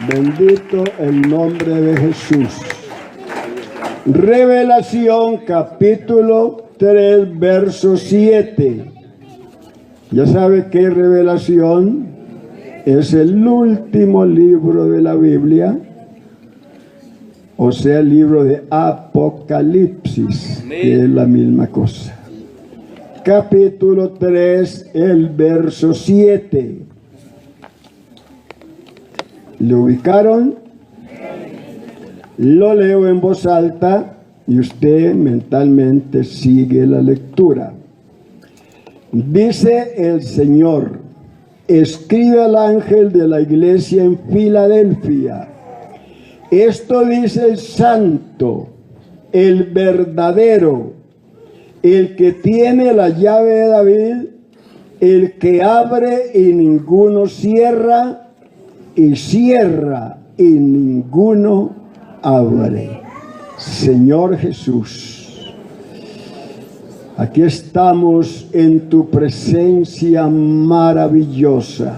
Bendito el nombre de Jesús. Revelación capítulo 3, verso 7. Ya sabe que Revelación es el último libro de la Biblia, o sea, el libro de Apocalipsis, que es la misma cosa. Capítulo 3, el verso 7. ¿Lo ubicaron? Lo leo en voz alta y usted mentalmente sigue la lectura. Dice el Señor: escribe al ángel de la iglesia en Filadelfia. Esto dice el santo, el verdadero, el que tiene la llave de David, el que abre y ninguno cierra, y cierra y ninguno abre. Señor Jesús, aquí estamos en tu presencia maravillosa.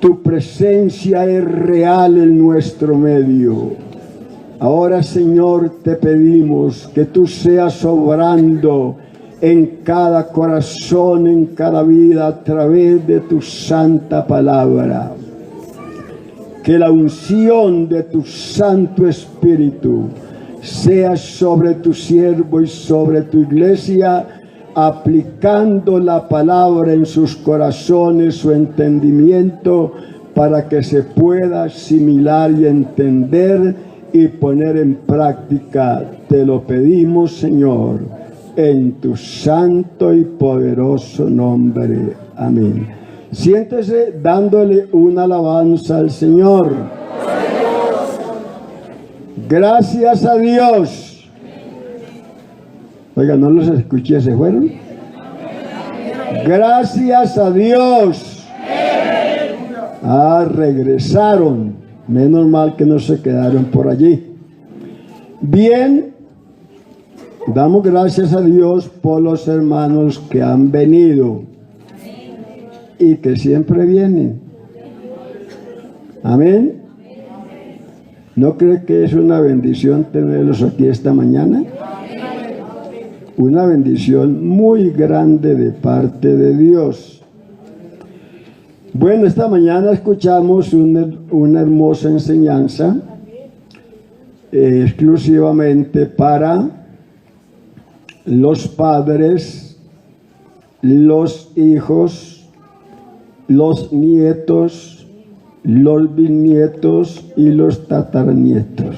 Tu presencia es real en nuestro medio. Ahora, Señor, te pedimos que tú seas obrando en cada corazón, en cada vida, a través de tu santa palabra. Que la unción de tu Santo Espíritu sea sobre tu siervo y sobre tu iglesia, aplicando la palabra en sus corazones, su entendimiento, para que se pueda asimilar y entender y poner en práctica. Te lo pedimos, Señor, en tu santo y poderoso nombre. Amén. Siéntese dándole una alabanza al Señor. Gracias a Dios. Oiga, no los escuché, ¿se fueron? Gracias a Dios. Regresaron. Menos mal que no se quedaron por allí. Bien, damos gracias a Dios por los hermanos que han venido y que siempre vienen. Amén. ¿No cree que es una bendición tenerlos aquí esta mañana? Una bendición muy grande de parte de Dios. Bueno, esta mañana escuchamos una hermosa enseñanza exclusivamente para los padres, los hijos, los nietos, los bisnietos y los tataranietos.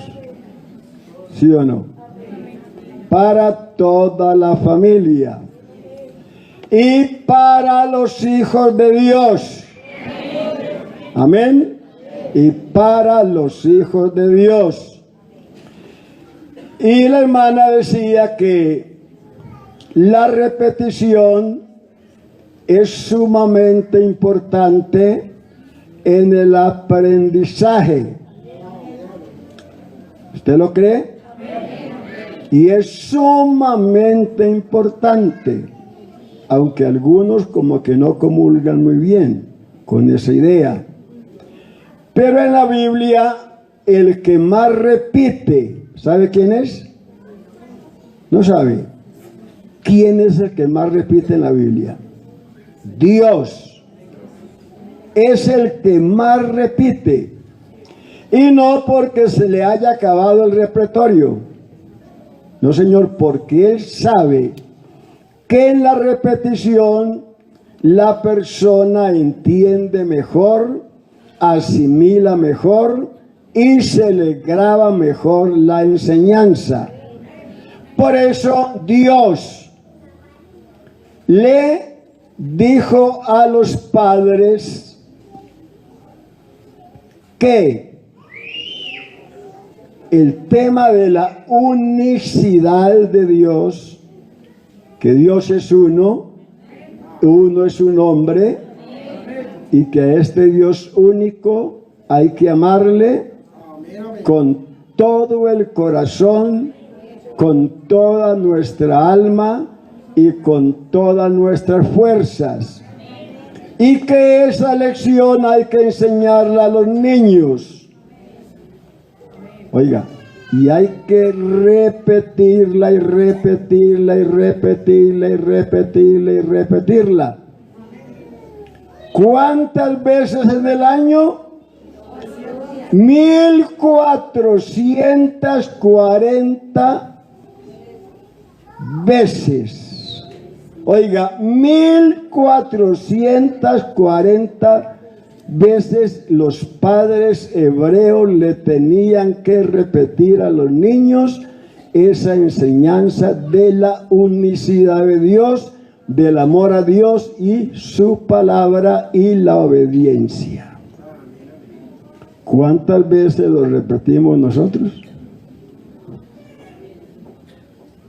¿Sí o no? Para toda la familia y para los hijos de Dios. Amén. Y para los hijos de Dios. Y la hermana decía que la repetición es sumamente importante en el aprendizaje. ¿Usted lo cree? Y es sumamente importante, aunque algunos como que no comulgan muy bien con esa idea. Pero en la Biblia, el que más repite, ¿sabe quién es? ¿No sabe? ¿Quién es el que más repite en la Biblia? Dios es el que más repite, y no porque se le haya acabado el repertorio, no, señor, porque Él sabe que en la repetición la persona entiende mejor, asimila mejor y se le graba mejor la enseñanza. Por eso Dios le dijo a los padres que el tema de la unicidad de Dios, que Dios es uno es su nombre, y que a este Dios único hay que amarle con todo el corazón, con toda nuestra alma y con todas nuestras fuerzas. y que esa lección hay que enseñarla a los niños. Oiga, y hay que repetirla y repetirla y repetirla y repetirla y repetirla. ¿Cuántas veces en el año? 1440 veces. Oiga, 1440 veces los padres hebreos le tenían que repetir a los niños esa enseñanza de la unicidad de Dios, del amor a Dios y su palabra y la obediencia. ¿Cuántas veces lo repetimos nosotros?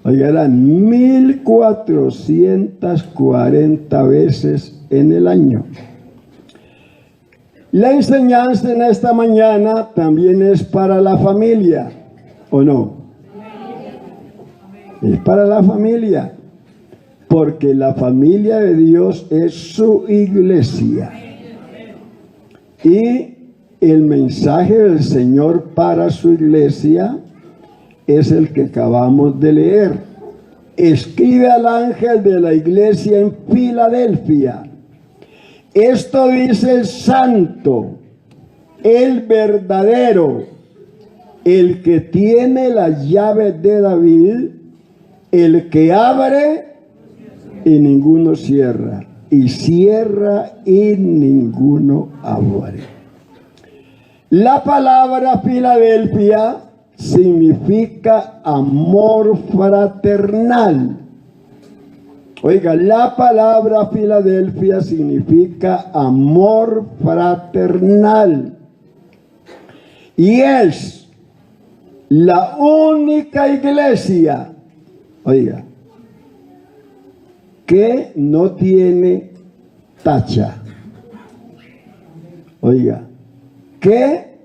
Oiga, eran 1440 veces en el año. La enseñanza en esta mañana también es para la familia, ¿o no? Es para la familia, porque la familia de Dios es su iglesia. Y el mensaje del Señor para su iglesia es el que acabamos de leer. Escribe al ángel de la iglesia en Filadelfia: esto dice el santo, el verdadero, el que tiene las llaves de David, el que abre y ninguno cierra, y cierra y ninguno abre. La palabra Filadelfia significa amor fraternal. Oiga, la palabra Filadelfia significa amor fraternal. Y es la única iglesia, oiga, que no tiene tacha. Oiga, que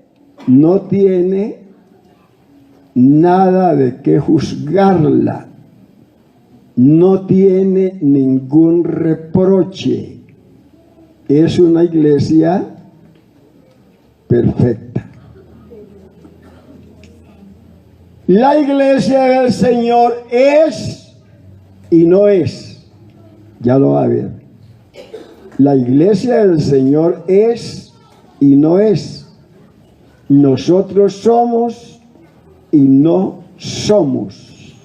no tiene nada de qué juzgarla, no tiene ningún reproche, es una iglesia perfecta. La iglesia del Señor es y no es, ya lo va a ver. La iglesia del Señor es y no es. Nosotros somos y no somos.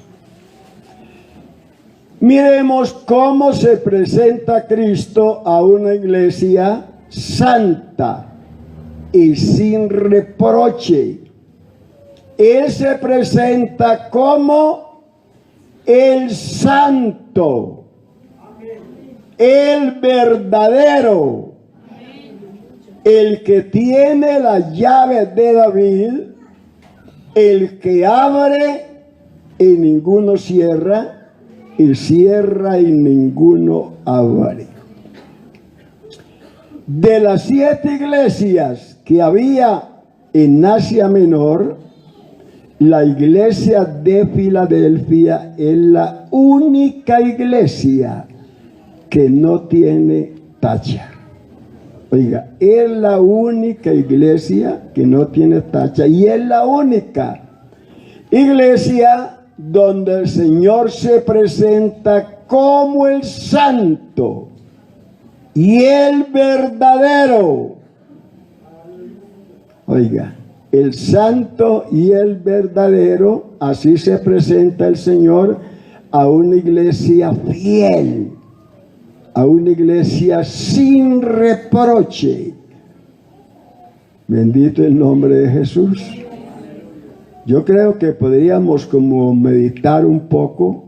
Miremos cómo se presenta Cristo a una iglesia santa y sin reproche. Él se presenta como el santo, el verdadero, el que tiene las llaves de David, el que abre y ninguno cierra, y cierra y ninguno abre. De las 7 iglesias que había en Asia Menor, la iglesia de Filadelfia es la única iglesia que no tiene tacha. Oiga, es la única iglesia que no tiene tacha y es la única iglesia donde el Señor se presenta como el santo y el verdadero. Oiga, el santo y el verdadero, así se presenta el Señor a una iglesia fiel, a una iglesia sin reproche. Bendito el nombre de Jesús. Yo creo que podríamos como meditar un poco.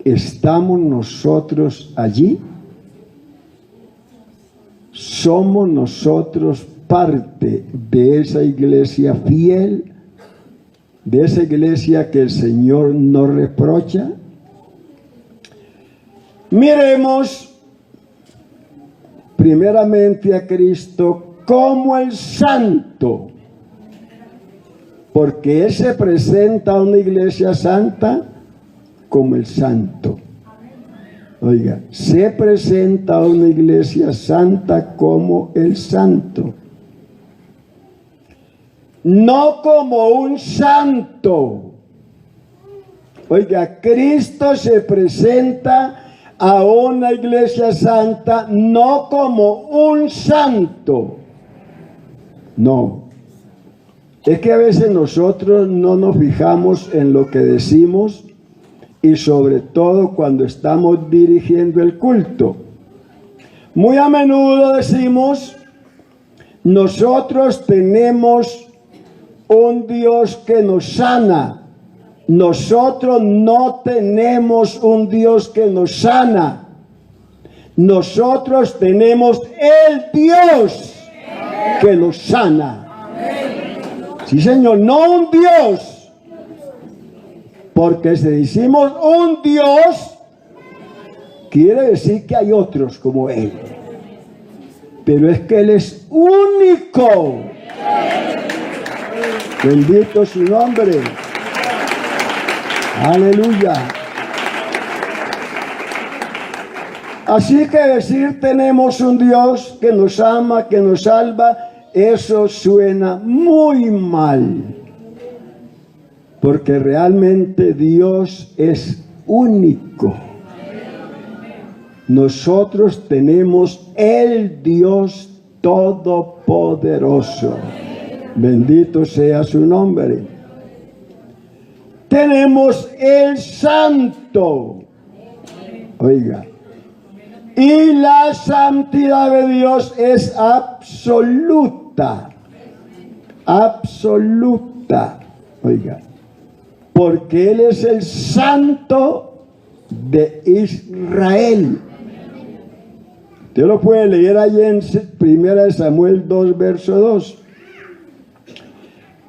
¿Estamos nosotros allí? ¿Somos nosotros parte de esa iglesia fiel? ¿De esa iglesia que el Señor no reprocha? Miremos primeramente a Cristo como el santo, porque Él se presenta a una iglesia santa como el santo. Oiga, se presenta a una iglesia santa como el santo. No como un santo. Oiga, Cristo se presenta a una iglesia santa no como un santo. No. Es que a veces nosotros no nos fijamos en lo que decimos y sobre todo cuando estamos dirigiendo el culto. Muy a menudo decimos, nosotros tenemos un Dios que nos sana. Nosotros no tenemos un Dios que nos sana. Nosotros tenemos el Dios que nos sana. Sí, Señor, no un Dios. Porque si decimos un Dios, quiere decir que hay otros como Él. Pero es que Él es único. Bendito su nombre. Aleluya. Así que decir tenemos un Dios que nos ama, que nos salva, eso suena muy mal. Porque realmente Dios es único. Nosotros tenemos el Dios Todopoderoso. Bendito sea su nombre. Tenemos el Santo. Oiga. Y la santidad de Dios es absoluta. Absoluta. Oiga. Porque Él es el Santo de Israel. Usted lo puede leer allí en 1 Samuel 2, verso 2.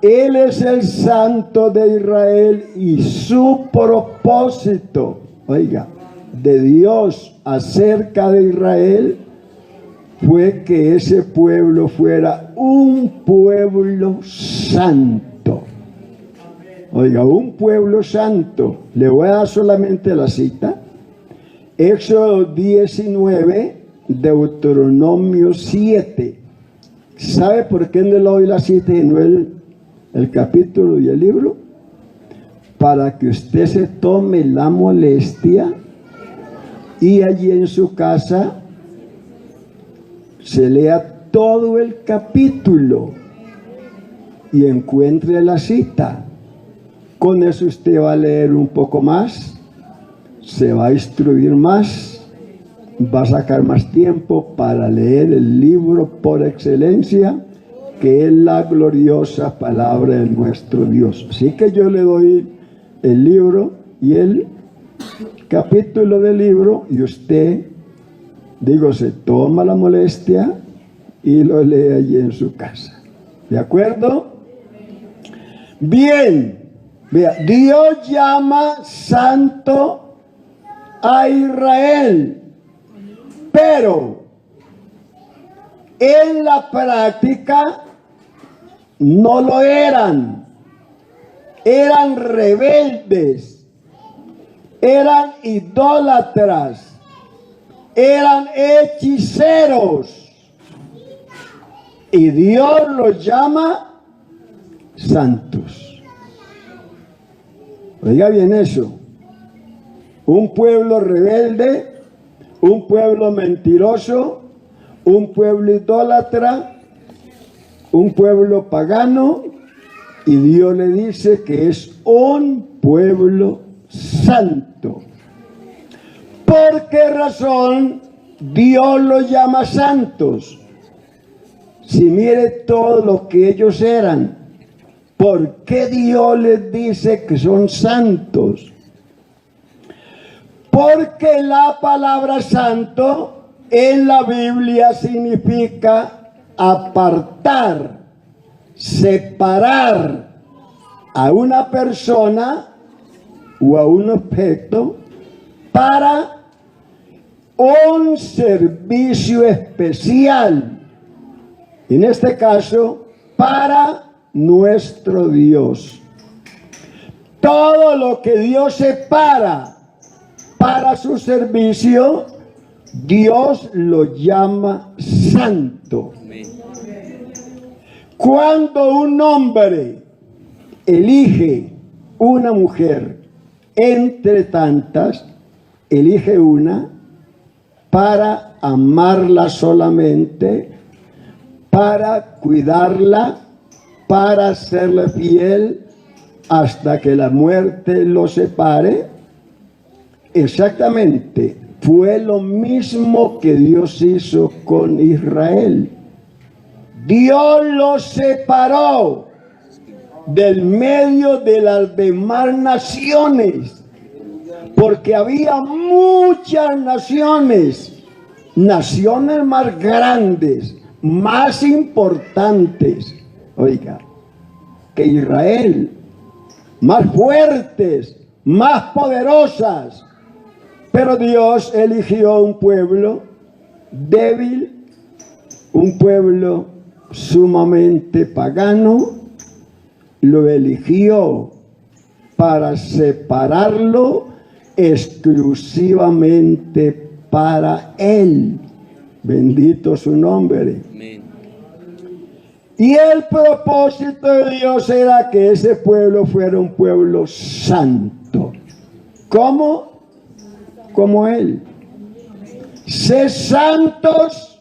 Él es el Santo de Israel y su propósito, oiga, de Dios acerca de Israel fue que ese pueblo fuera un pueblo santo. Oiga, un pueblo santo. Le voy a dar solamente la cita. Éxodo 19, Deuteronomio 7. ¿Sabe por qué no le doy la cita y no el capítulo y el libro? Para que usted se tome la molestia y allí en su casa se lea todo el capítulo y encuentre la cita. Con eso usted va a leer un poco más, se va a instruir más, va a sacar más tiempo para leer el libro por excelencia, que es la gloriosa palabra de nuestro Dios. Así que yo le doy el libro y el capítulo del libro y usted, digo, se toma la molestia y lo lee allí en su casa. ¿De acuerdo? Bien. Vea, Dios llama santo a Israel, pero en la práctica no lo eran. Eran rebeldes, eran idólatras, eran hechiceros. Y Dios los llama santos. Oiga bien eso. Un pueblo rebelde, un pueblo mentiroso, un pueblo idólatra, un pueblo pagano, y Dios le dice que es un pueblo santo. ¿Por qué razón Dios los llama santos? Si mire todo lo que ellos eran, ¿por qué Dios les dice que son santos? Porque la palabra santo en la Biblia significa apartar, separar a una persona o a un objeto para un servicio especial. En este caso, para nuestro Dios. Todo lo que Dios separa para su servicio, Dios lo llama santo. Cuando un hombre elige una mujer entre tantas, elige una para amarla solamente, para cuidarla, para serle fiel hasta que la muerte lo separe. Exactamente, fue lo mismo que Dios hizo con Israel. Dios lo separó del medio de las demás naciones, porque había muchas naciones, naciones más grandes, más importantes, oiga, que Israel, más fuertes, más poderosas, pero Dios eligió un pueblo débil, un pueblo sumamente pagano, lo eligió para separarlo exclusivamente para Él. Bendito su nombre. Amén. Y el propósito de Dios era que ese pueblo fuera un pueblo santo. ¿Cómo? Como Él. Sé santos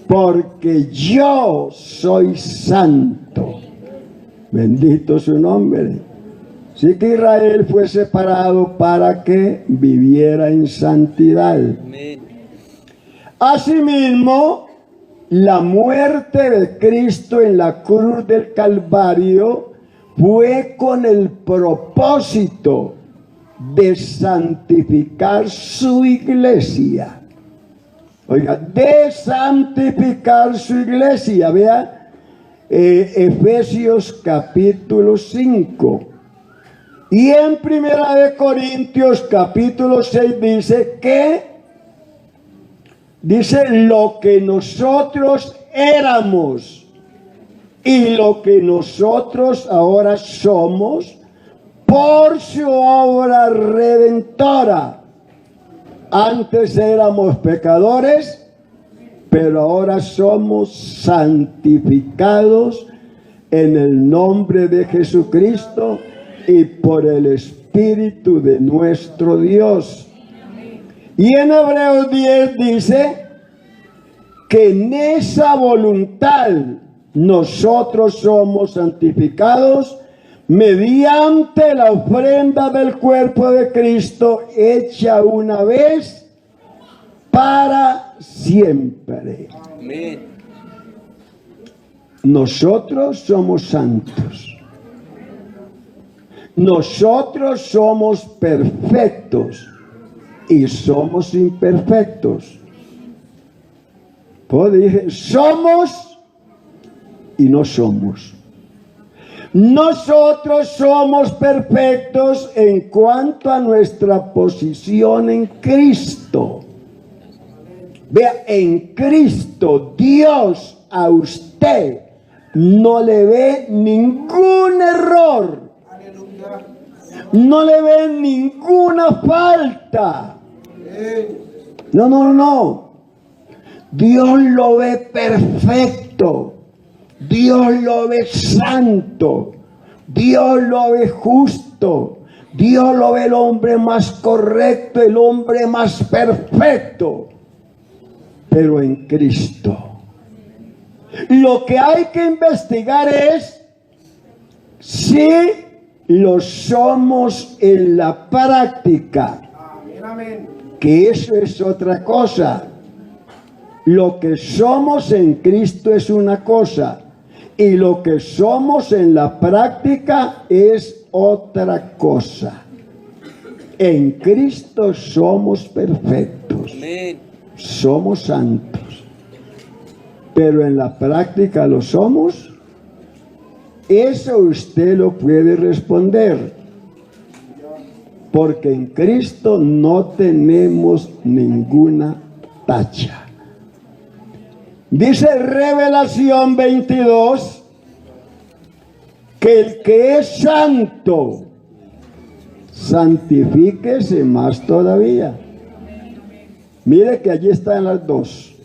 porque yo soy santo. Bendito su nombre. Así que Israel fue separado para que viviera en santidad. Amén. Asimismo, la muerte de Cristo en la cruz del Calvario fue con el propósito de santificar su iglesia. Oiga, de santificar su iglesia. Vea, Efesios capítulo 5. Y en 1 Corintios capítulo 6 dice lo que nosotros éramos y lo que nosotros ahora somos por su obra redentora. Antes éramos pecadores, pero ahora somos santificados en el nombre de Jesucristo y por el Espíritu de nuestro Dios. Y en Hebreos 10 dice que en esa voluntad nosotros somos santificados mediante la ofrenda del cuerpo de Cristo hecha una vez para siempre. Amén. Nosotros somos santos. Nosotros somos perfectos y somos imperfectos. Pues dije, somos y no somos. Nosotros somos perfectos en cuanto a nuestra posición en Cristo. Vea, en Cristo Dios a usted no le ve ningún error. No le ve ninguna falta. No. Dios lo ve perfecto. Dios lo ve santo. Dios lo ve justo. Dios lo ve el hombre más correcto, el hombre más perfecto. Pero en Cristo. Lo que hay que investigar es si lo somos en la práctica. Que eso es otra cosa. Lo que somos en Cristo es una cosa. Y lo que somos en la práctica es otra cosa. En Cristo somos perfectos. Somos santos. Pero en la práctica lo somos. Eso usted lo puede responder. Porque en Cristo no tenemos ninguna tacha. Dice Revelación 22 que el que es santo santifíquese más todavía. Mire que allí están las dos.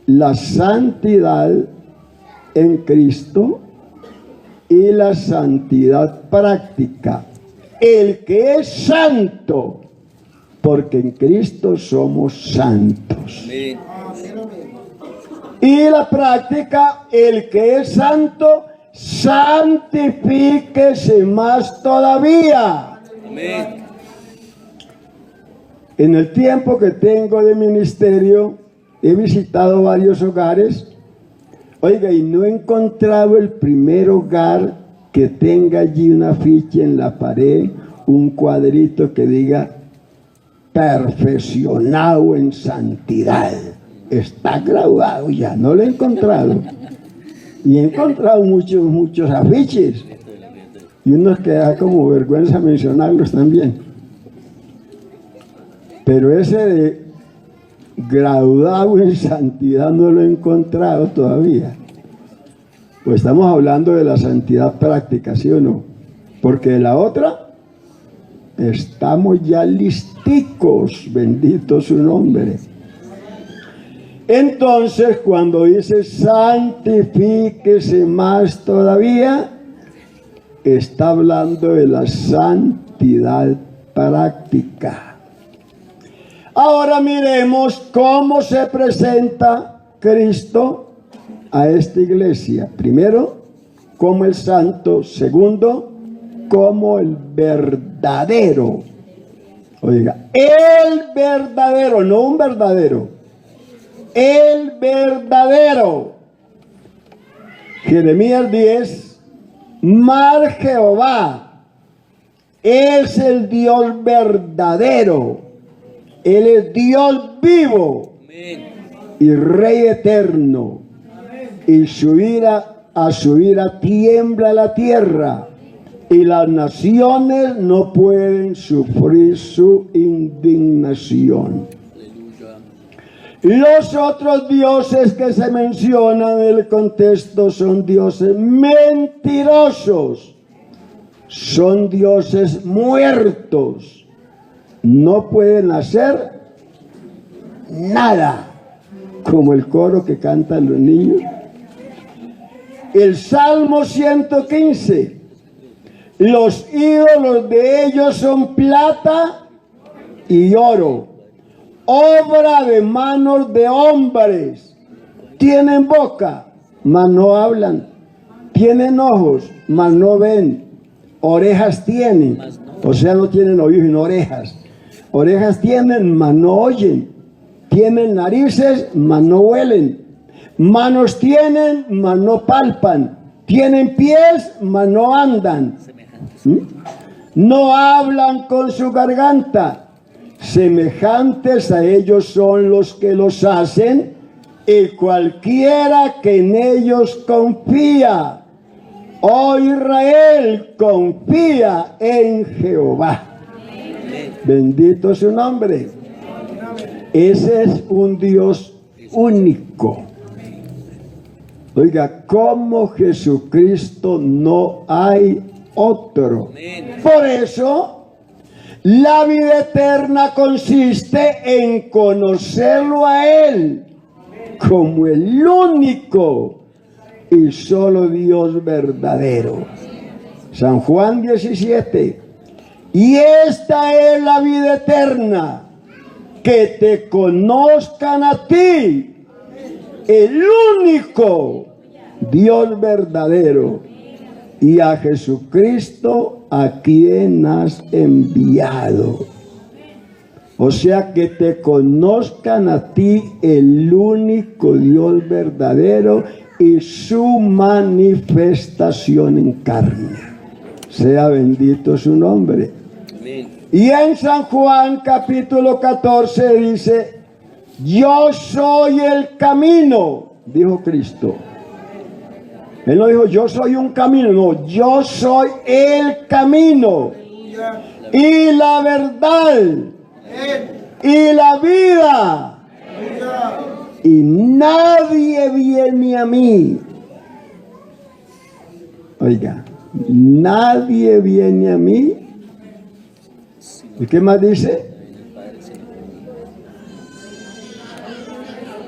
La santidad en Cristo y la santidad práctica. El que es santo, porque en Cristo somos santos. Amén. Y la práctica, el que es santo, santifíquese más todavía. Amén. En el tiempo que tengo de ministerio, he visitado varios hogares. Oiga, y no he encontrado el primer hogar que tenga allí una ficha en la pared, un cuadrito que diga perfeccionado en santidad. Está graduado ya, no lo he encontrado. Y he encontrado muchos afiches. Y unos que da como vergüenza mencionarlos también. Pero ese de graduado en santidad no lo he encontrado todavía. Pues estamos hablando de la santidad práctica, ¿sí o no? Porque de la otra estamos ya listicos, bendito su nombre. Entonces, cuando dice santifíquese más todavía, está hablando de la santidad práctica. Ahora miremos cómo se presenta Cristo a esta iglesia. Primero, como el santo. Segundo, como el verdadero. Oiga, el verdadero, no un verdadero. El verdadero. Jeremías 10, mas Jehová es el Dios verdadero. Él es Dios vivo. Amén. Y Rey eterno. Amén. Y a su ira tiembla la tierra, y las naciones no pueden sufrir su indignación. Los otros dioses que se mencionan en el contexto son dioses mentirosos, son dioses muertos, no pueden hacer nada, como el coro que cantan los niños. El Salmo 115, los ídolos de ellos son plata y oro, obra de manos de hombres. Tienen boca, mas no hablan. Tienen ojos, mas no ven. Orejas tienen, o sea, no tienen oídos sino orejas. Orejas tienen, mas no oyen. Tienen narices, mas no huelen. Manos tienen, mas no palpan. Tienen pies, mas no andan. No hablan con su garganta. Semejantes a ellos son los que los hacen, y cualquiera que en ellos confía. Oh Israel, confía en Jehová. Bendito su nombre. Ese es un Dios único. Oiga, como Jesucristo no hay otro. Por eso la vida eterna consiste en conocerlo a Él como el único y solo Dios verdadero. San Juan 17. Y esta es la vida eterna, que te conozcan a ti, el único Dios verdadero, y a Jesucristo a quien has enviado. O sea, que te conozcan a ti, el único Dios verdadero, y su manifestación en carne. Sea bendito su nombre. Amén. Y en San Juan capítulo 14 dice: yo soy el camino, dijo Cristo. Él no dijo yo soy un camino, no, yo soy el camino y la verdad y la vida, y nadie viene a mí. Oiga, nadie viene a mí ¿Y qué más dice?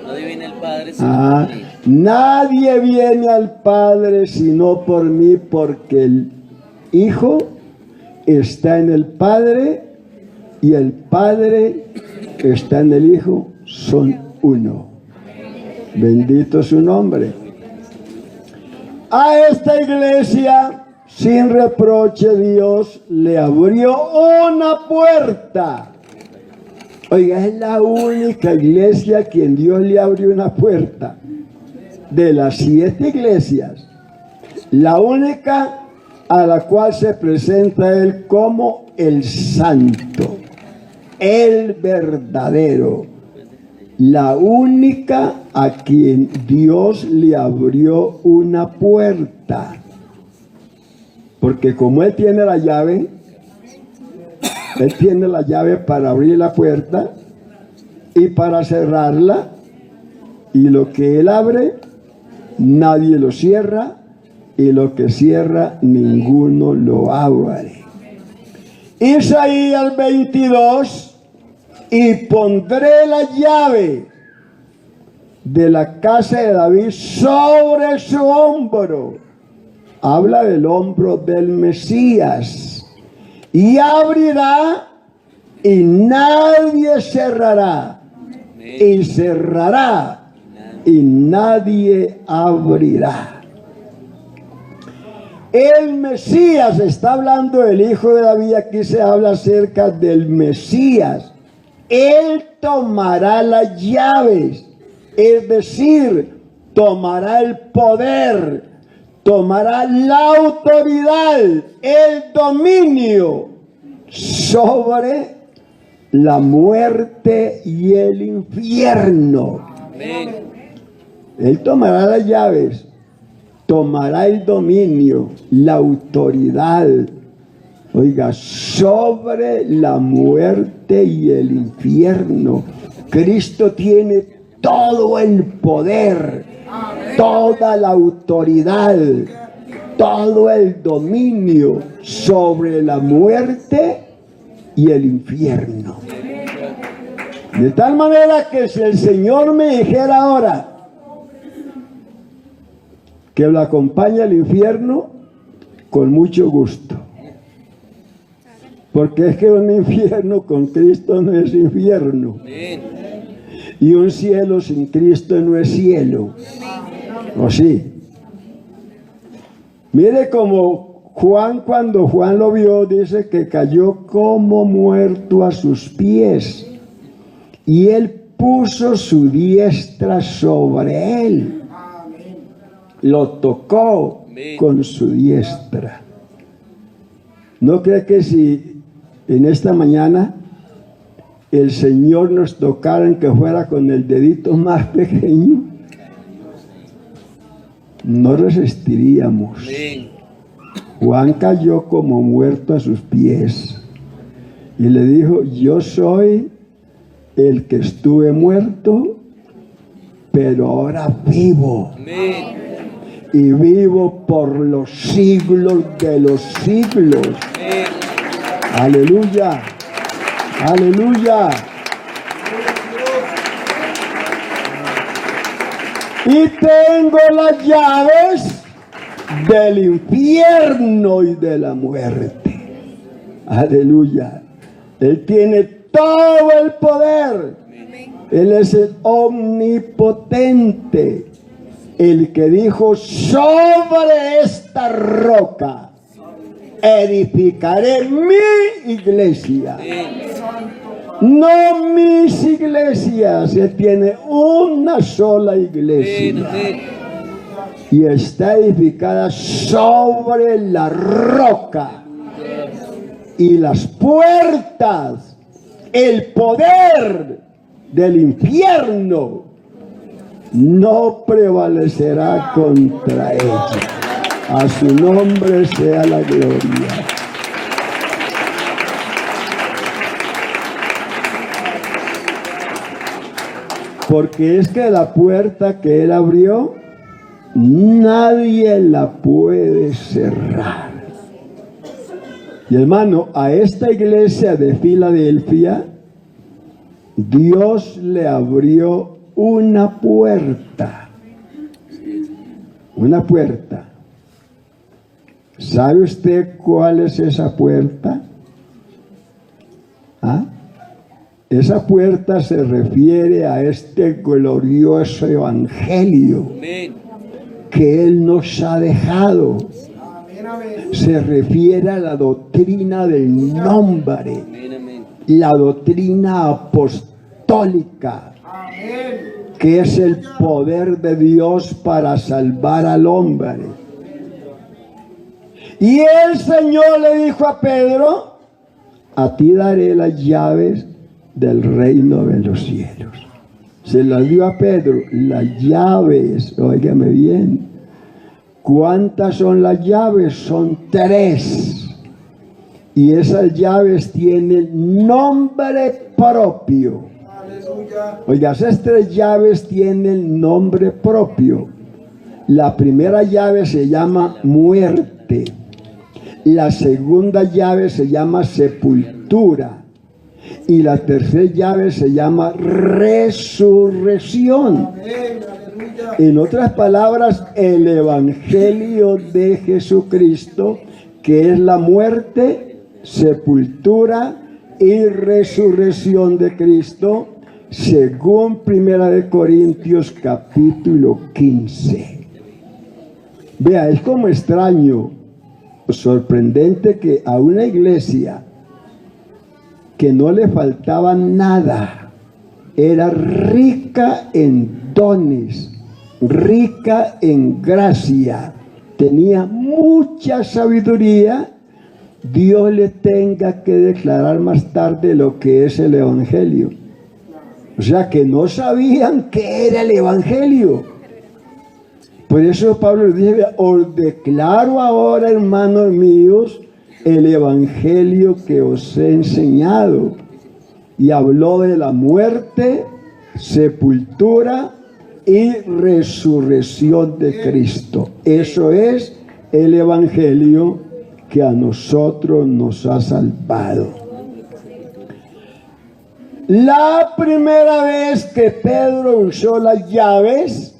No viene el Padre sino por mí. Nadie viene al Padre sino por mí, porque el Hijo está en el Padre y el Padre está en el Hijo, son uno. Bendito su nombre. A esta iglesia sin reproche Dios le abrió una puerta. Oiga, es la única iglesia a quien Dios le abrió una puerta. De las 7 iglesias, la única a la cual se presenta Él como el santo, el verdadero, la única a quien Dios le abrió una puerta. Porque como Él tiene la llave, Él tiene la llave para abrir la puerta y para cerrarla, y lo que Él abre, nadie lo cierra, y lo que cierra, ninguno lo abre. Isaías 22, y pondré la llave de la casa de David sobre su hombro. Habla del hombro del Mesías. Y abrirá y nadie cerrará. Y cerrará y nadie abrirá. El Mesías, está hablando del Hijo de David, aquí se habla acerca del Mesías. Él tomará las llaves, es decir, tomará el poder, tomará la autoridad, el dominio sobre la muerte y el infierno. Amén. Él tomará las llaves, tomará el dominio, la autoridad, oiga, sobre la muerte y el infierno. Cristo tiene todo el poder, toda la autoridad, todo el dominio sobre la muerte y el infierno. De tal manera que si el Señor me dijera ahora que lo acompaña al infierno, con mucho gusto. Porque es que un infierno con Cristo no es infierno. Y un cielo sin Cristo no es cielo. ¿O sí? Mire como Juan, cuando Juan lo vio, dice que cayó como muerto a sus pies. Y él puso su diestra sobre él. Lo tocó con su diestra. ¿No cree que si en esta mañana el Señor nos tocara, en que fuera con el dedito más pequeño, no resistiríamos? Juan cayó como muerto a sus pies y le dijo: yo soy el que estuve muerto, pero ahora vivo. Y vivo por los siglos de los siglos. Aleluya, aleluya. Y tengo las llaves del infierno y de la muerte. Aleluya. Él tiene todo el poder. Él es el omnipotente, el que dijo: sobre esta roca edificaré mi iglesia. No mis iglesias, Él tiene una sola iglesia. Y está edificada sobre la roca. Y las puertas, el poder del infierno no prevalecerá contra ella. A su nombre sea la gloria. Porque es que la puerta que Él abrió, nadie la puede cerrar. Y hermano, a esta iglesia de Filadelfia, Dios le abrió una puerta. Una puerta. ¿Sabe usted cuál es esa puerta? ¿Ah? Esa puerta se refiere a este glorioso evangelio que Él nos ha dejado. Se refiere a la doctrina del nombre, la doctrina apostólica, que es el poder de Dios para salvar al hombre. Y el Señor le dijo a Pedro: a ti daré las llaves del reino de los cielos. Se las dio a Pedro, las llaves, óigame bien. ¿Cuántas son las llaves? Son 3. Y esas llaves tienen nombre propio. Oiga, esas 3 llaves tienen nombre propio. La primera llave se llama muerte. La segunda llave se llama sepultura. Y la tercera llave se llama resurrección. En otras palabras, el evangelio de Jesucristo, que es la muerte, sepultura y resurrección de Cristo, según 1 Corintios capítulo 15. Vea, es como extraño, sorprendente que a una iglesia que no le faltaba nada, era rica en dones, rica en gracia, tenía mucha sabiduría, Dios le tenga que declarar más tarde lo que es el evangelio. O sea, que no sabían qué era el evangelio. Por eso Pablo les dice: os declaro ahora, hermanos míos, el evangelio que os he enseñado. Y habló de la muerte, sepultura y resurrección de Cristo. Eso es el evangelio que a nosotros nos ha salvado. La primera vez que Pedro usó las llaves,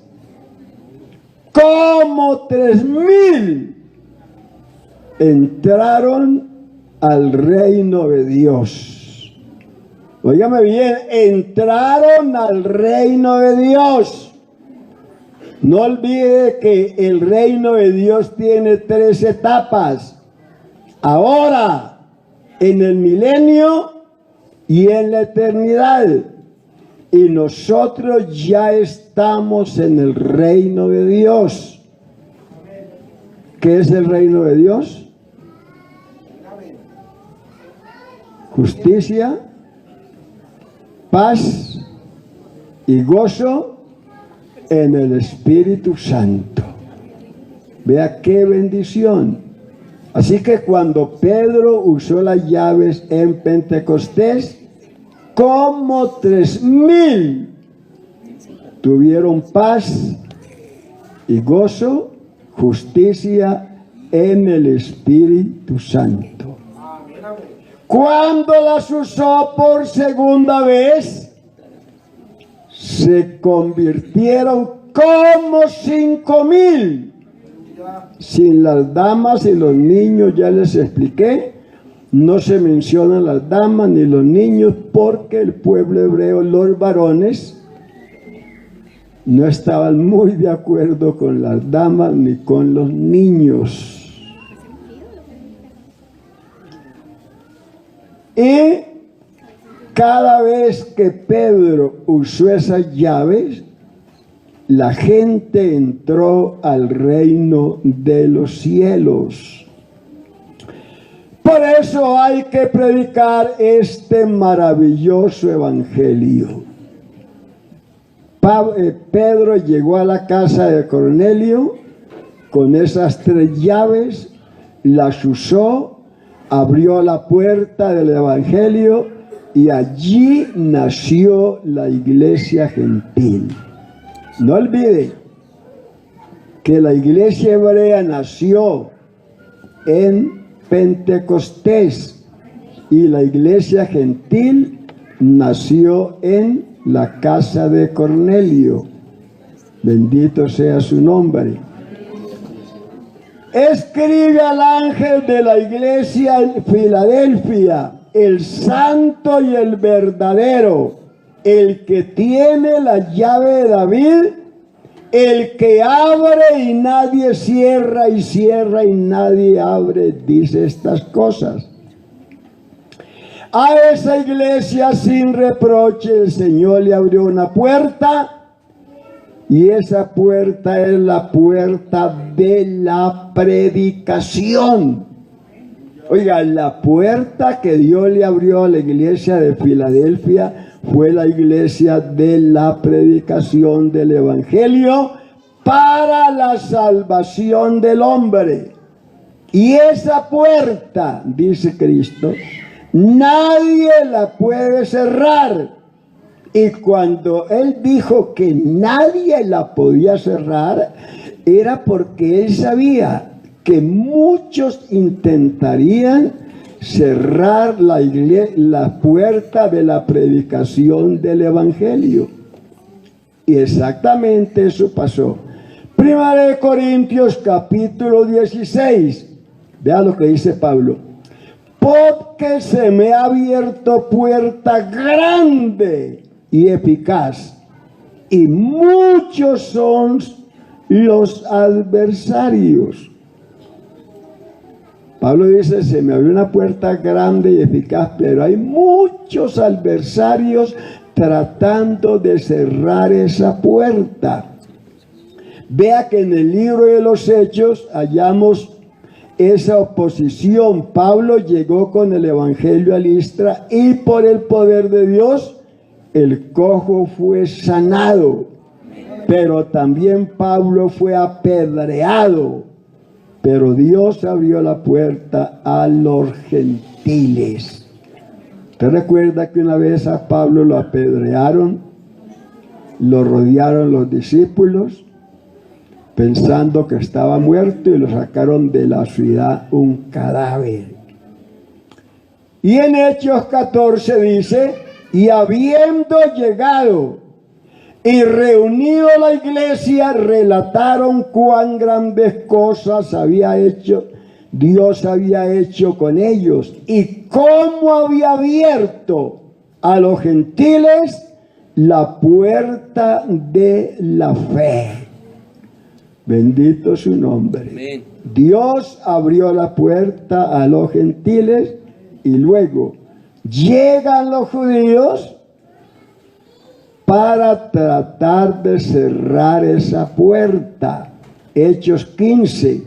como 3,000 entraron al reino de Dios. Óigame bien, entraron al reino de Dios. No olvide que el reino de Dios tiene 3 etapas. Ahora, en el milenio y en la eternidad. Y nosotros ya estamos en el reino de Dios. ¿Qué es el reino de Dios? Justicia, paz y gozo en el Espíritu Santo. Vea qué bendición. Así que cuando Pedro usó las llaves en Pentecostés, como 3,000 tuvieron paz y gozo, justicia en el Espíritu Santo. Cuando las usó por segunda vez, se convirtieron como 5,000. Sin las damas y los niños, ya les expliqué, no se mencionan las damas ni los niños porque el pueblo hebreo, los varones, no estaban muy de acuerdo con las damas ni con los niños. Y cada vez que Pedro usó esas llaves, la gente entró al reino de los cielos. Por eso hay que predicar este maravilloso evangelio. Pedro llegó a la casa de Cornelio con esas 3 llaves, las usó, abrió la puerta del evangelio y allí nació la iglesia gentil. No olvide que la iglesia hebrea nació en Pentecostés, y la iglesia gentil nació en la casa de Cornelio. Bendito sea su nombre. Escribe al ángel de la iglesia en Filadelfia, el santo y el verdadero, el que tiene la llave de David, el que abre y nadie cierra, y cierra y nadie abre, dice estas cosas. A esa iglesia sin reproche el Señor le abrió una puerta, y esa puerta es la puerta de la predicación. Oiga, la puerta que Dios le abrió a la iglesia de Filadelfia fue la iglesia de la predicación del Evangelio para la salvación del hombre. Y esa puerta, dice Cristo, nadie la puede cerrar. Y cuando Él dijo que nadie la podía cerrar, era porque Él sabía que muchos intentarían cerrar la puerta de la predicación del Evangelio. Y exactamente eso pasó. Primera de Corintios capítulo 16. Vea lo que dice Pablo. Porque se me ha abierto puerta grande y eficaz, y muchos son los adversarios. Pablo dice, se me abrió una puerta grande y eficaz, pero hay muchos adversarios tratando de cerrar esa puerta. Vea que en el libro de los Hechos hallamos esa oposición. Pablo llegó con el evangelio a Listra y por el poder de Dios el cojo fue sanado, pero también Pablo fue apedreado. Pero Dios abrió la puerta a los gentiles. ¿Usted recuerda que una vez a Pablo lo apedrearon? Lo rodearon los discípulos pensando que estaba muerto y lo sacaron de la ciudad un cadáver. Y en Hechos 14 dice, y habiendo llegado y reunido la iglesia, relataron cuán grandes cosas Dios había hecho con ellos, y cómo había abierto a los gentiles la puerta de la fe. Bendito su nombre. Amén. Dios abrió la puerta a los gentiles, y luego llegan los judíos para tratar de cerrar esa puerta. Hechos 15.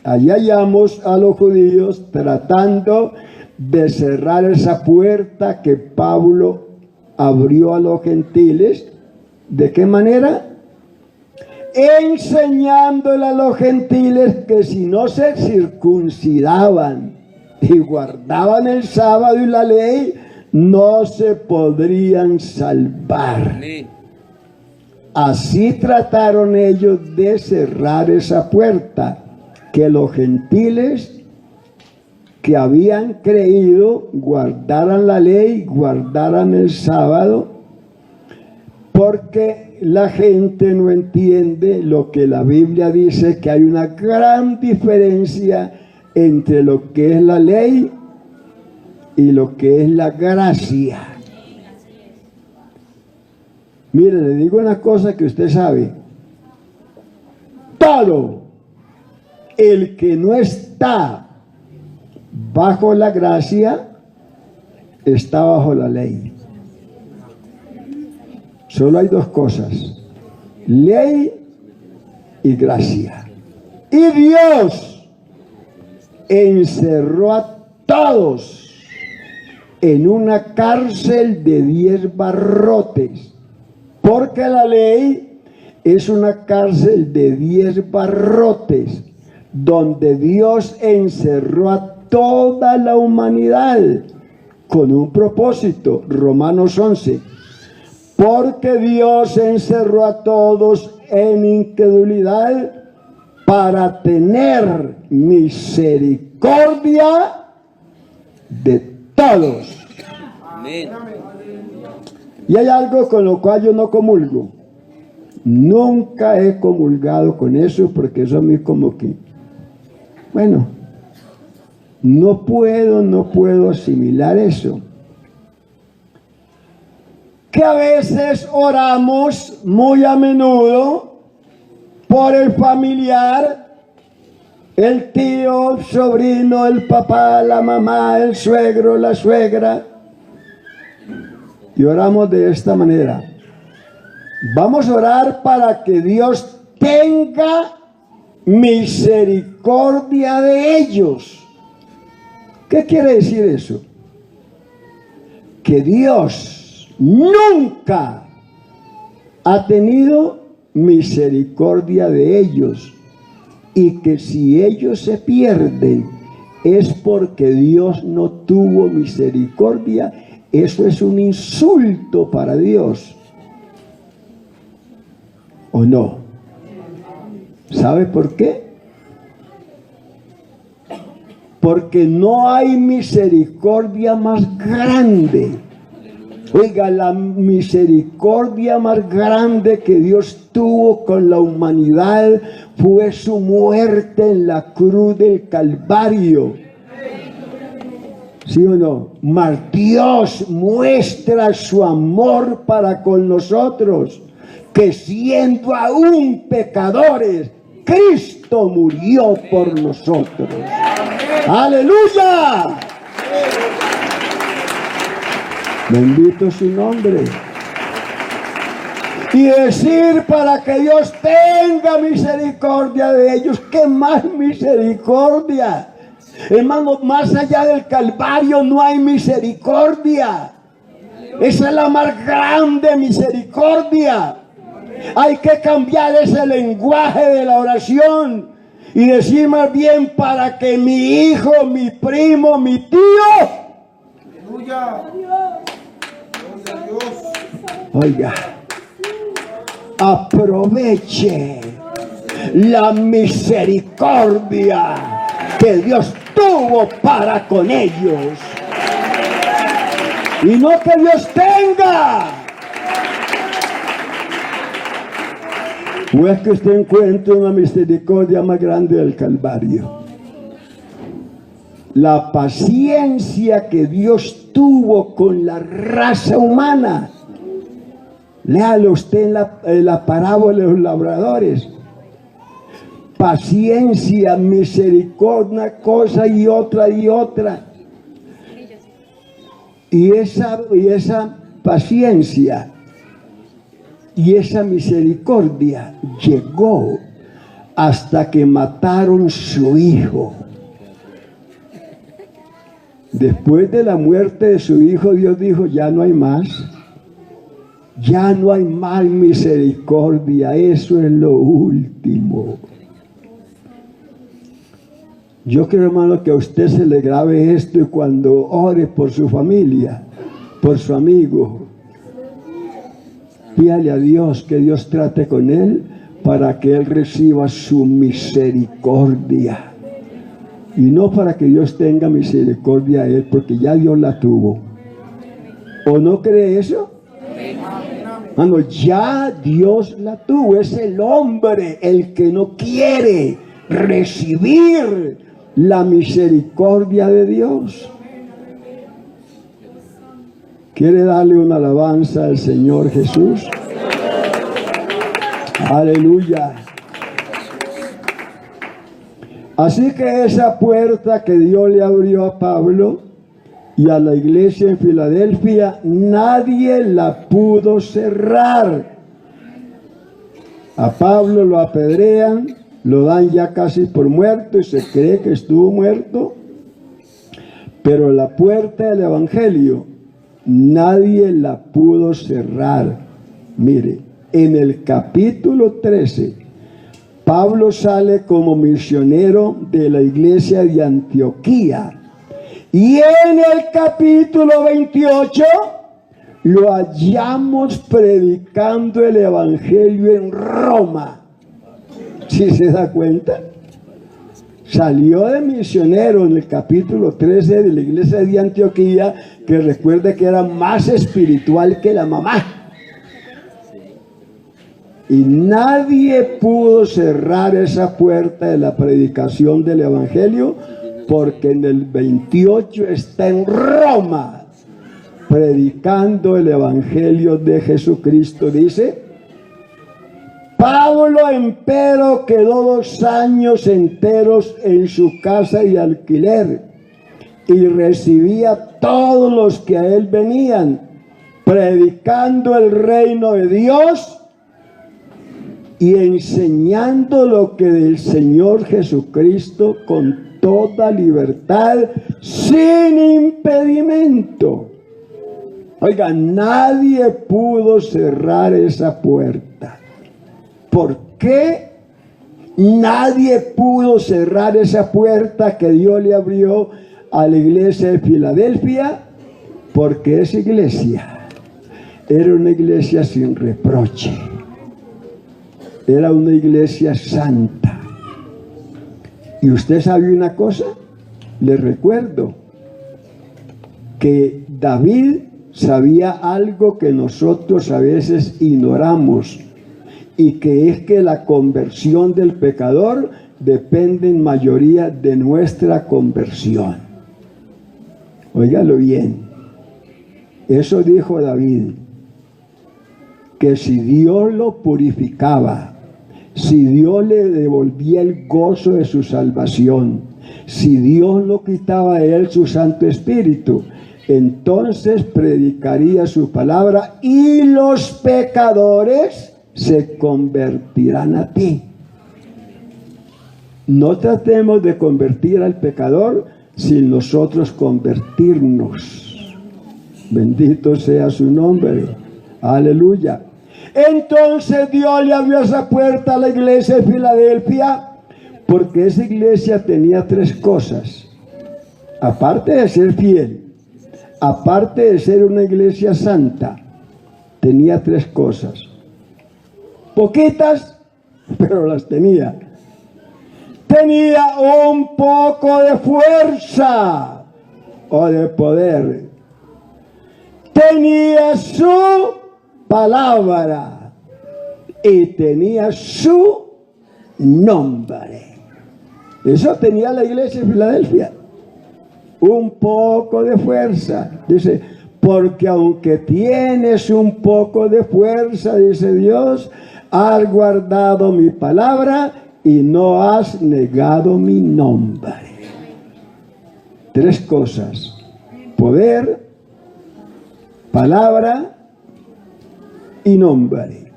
Allá hallamos a los judíos tratando de cerrar esa puerta que Pablo abrió a los gentiles. ¿De qué manera? Enseñándole a los gentiles que si no se circuncidaban y guardaban el sábado y la ley, no se podrían salvar. Así trataron ellos de cerrar esa puerta, que los gentiles que habían creído guardaran la ley, guardaran el sábado, porque la gente no entiende lo que la Biblia dice, que hay una gran diferencia entre lo que es la ley y lo que es la gracia. Mire, le digo una cosa que usted sabe. Todo el que no está bajo la gracia está bajo la ley. Solo hay dos cosas: ley y gracia. Y Dios encerró a todos en una cárcel de 10 barrotes, porque la ley es una cárcel de 10 barrotes, donde Dios encerró a toda la humanidad con un propósito. Romanos 11. Porque Dios encerró a todos en incredulidad para tener misericordia de todos. Amén. Y hay algo con lo cual yo no comulgo. Nunca he comulgado con eso porque eso a mí como que, bueno, no puedo asimilar eso. Que a veces oramos muy a menudo por el familiar, el tío, el sobrino, el papá, la mamá, el suegro, la suegra. Y oramos de esta manera. Vamos a orar para que Dios tenga misericordia de ellos. ¿Qué quiere decir eso? Que Dios nunca ha tenido misericordia de ellos, y que si ellos se pierden es porque Dios no tuvo misericordia. Eso es un insulto para Dios, ¿o no? ¿Sabe por qué? Porque no hay misericordia más grande. Oiga, la misericordia más grande que Dios tuvo con la humanidad fue su muerte en la cruz del Calvario. ¿Sí o no? Mas Dios muestra su amor para con nosotros, que siendo aún pecadores, Cristo murió por nosotros. ¡Aleluya! Bendito su nombre. Y decir para que Dios tenga misericordia de ellos. ¿Qué más misericordia? Hermano, más allá del Calvario no hay misericordia. Esa es la más grande misericordia. Hay que cambiar ese lenguaje de la oración y decir más bien para que mi hijo, mi primo, mi tío, oiga, aproveche la misericordia que Dios tuvo para con ellos, y no que Dios tenga. ¿O es que usted encuentra una misericordia más grande del Calvario? La paciencia que Dios tuvo con la raza humana. Léalo usted en la parábola de los labradores. Paciencia, misericordia, una cosa y otra y otra. Y esa paciencia y esa misericordia llegó hasta que mataron su hijo. Después de la muerte de su hijo, Dios dijo, ya no hay más. Ya no hay más misericordia. Eso es lo último. Yo quiero, hermano, que a usted se le grabe esto, y cuando ore por su familia, por su amigo, pídale a Dios que Dios trate con él para que él reciba su misericordia. Y no para que Dios tenga misericordia a él, porque ya Dios la tuvo. ¿O no cree eso? Mano, ya Dios la tuvo. Es el hombre el que no quiere recibir la misericordia de Dios. ¿Quiere darle una alabanza al Señor Jesús? Aleluya. Así que esa puerta que Dios le abrió a Pablo y a la iglesia en Filadelfia, nadie la pudo cerrar. A Pablo lo apedrean, lo dan ya casi por muerto y se cree que estuvo muerto. Pero la puerta del evangelio nadie la pudo cerrar. Mire, en el capítulo 13, Pablo sale como misionero de la iglesia de Antioquía. Y en el capítulo 28 lo hallamos predicando el evangelio en Roma. ¿Sí se da cuenta? Salió de misionero en el capítulo 13 de la iglesia de Antioquía, que recuerde que era más espiritual que la mamá. Y nadie pudo cerrar esa puerta de la predicación del evangelio, porque en el 28 está en Roma predicando el evangelio de Jesucristo. Dice: Pablo, empero, quedó 2 años enteros en su casa de alquiler y recibía a todos los que a él venían, predicando el reino de Dios y enseñando lo que del Señor Jesucristo con toda libertad, sin impedimento. Oiga, nadie pudo cerrar esa puerta. ¿Por qué nadie pudo cerrar esa puerta que Dios le abrió a la iglesia de Filadelfia? Porque esa iglesia era una iglesia sin reproche. Era una iglesia santa. Y usted sabe una cosa, le recuerdo que David sabía algo que nosotros a veces ignoramos, y que es que la conversión del pecador depende en mayoría de nuestra conversión. Óigalo bien, eso dijo David, que si Dios lo purificaba, si Dios le devolvía el gozo de su salvación, si Dios no quitaba de él su Santo Espíritu, entonces predicaría su palabra y los pecadores se convertirán a ti. No tratemos de convertir al pecador sin nosotros convertirnos. Bendito sea su nombre. Aleluya. Entonces Dios le abrió esa puerta a la iglesia de Filadelfia, porque esa iglesia tenía 3 cosas. Aparte de ser fiel, aparte de ser una iglesia santa, tenía 3 cosas. Poquitas, pero las tenía. Tenía un poco de fuerza o de poder. Tenía su palabra y tenía su nombre. Eso tenía la iglesia de Filadelfia. Un poco de fuerza. Dice, porque aunque tienes un poco de fuerza, dice Dios, has guardado mi palabra y no has negado mi nombre. 3 cosas: poder, palabra y nombre.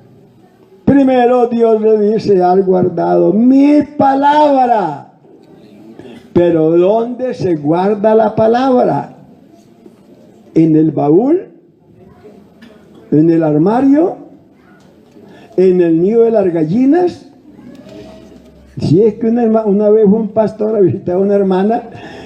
Primero Dios le dice, has guardado mi palabra. Pero ¿dónde se guarda la palabra? ¿En el baúl? ¿En el armario? ¿En el nido de las gallinas? Si es que una vez fue un pastor a visitar a una hermana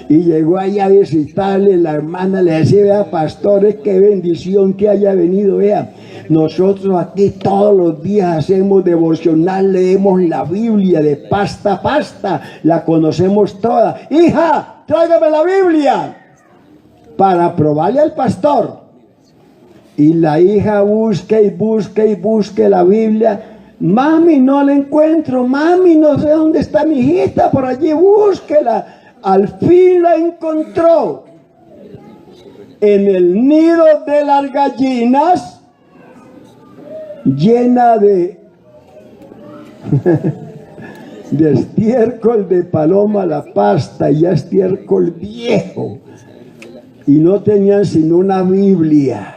y llegó allá a visitarle, la hermana le decía, vea pastores, qué bendición que haya venido, vea. Nosotros aquí todos los días hacemos devocional, leemos la Biblia de pasta a pasta, la conocemos toda. Hija, tráigame la Biblia para probarle al pastor. Y la hija busca y busca y busca la Biblia. Mami, no la encuentro. Mami, no sé dónde está mi hijita. Por allí, búsquela. Al fin la encontró. En el nido de las gallinas, llena de estiércol de paloma la pasta, y ya estiércol viejo. Y no tenían sino una Biblia.